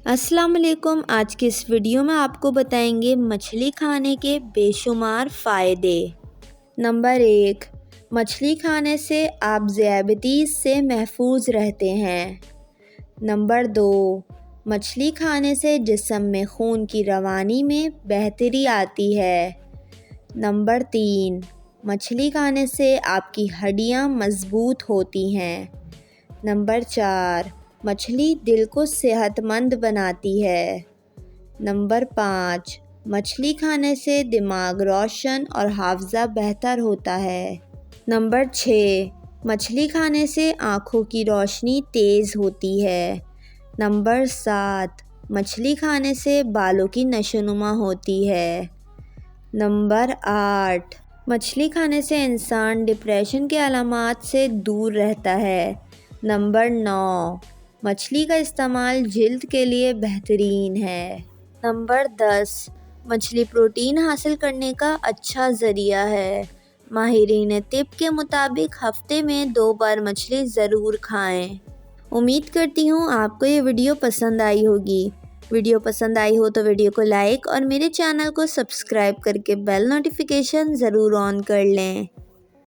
السلام علیکم۔ آج کی اس ویڈیو میں آپ کو بتائیں گے مچھلی کھانے کے بے شمار فائدے۔ نمبر 1، مچھلی کھانے سے آپ ذیابیطس سے محفوظ رہتے ہیں۔ نمبر 2، مچھلی کھانے سے جسم میں خون کی روانی میں بہتری آتی ہے۔ نمبر 3، مچھلی کھانے سے آپ کی ہڈیاں مضبوط ہوتی ہیں۔ نمبر 4، مچھلی دل کو صحت مند بناتی ہے۔ نمبر 5، مچھلی کھانے سے دماغ روشن اور حافظہ بہتر ہوتا ہے۔ نمبر 6، مچھلی کھانے سے آنکھوں کی روشنی تیز ہوتی ہے۔ نمبر 7، مچھلی کھانے سے بالوں کی نشوونما ہوتی ہے۔ نمبر 8، مچھلی کھانے سے انسان ڈپریشن کے علامات سے دور رہتا ہے۔ نمبر 9، مچھلی کا استعمال جلد کے لیے بہترین ہے۔ نمبر 10، مچھلی پروٹین حاصل کرنے کا اچھا ذریعہ ہے۔ ماہرین طب کے مطابق ہفتے میں 2 بار مچھلی ضرور کھائیں۔ امید کرتی ہوں آپ کو یہ ویڈیو پسند آئی ہوگی۔ ویڈیو پسند آئی ہو تو ویڈیو کو لائک اور میرے چینل کو سبسکرائب کر کے بیل نوٹیفیکیشن ضرور آن کر لیں۔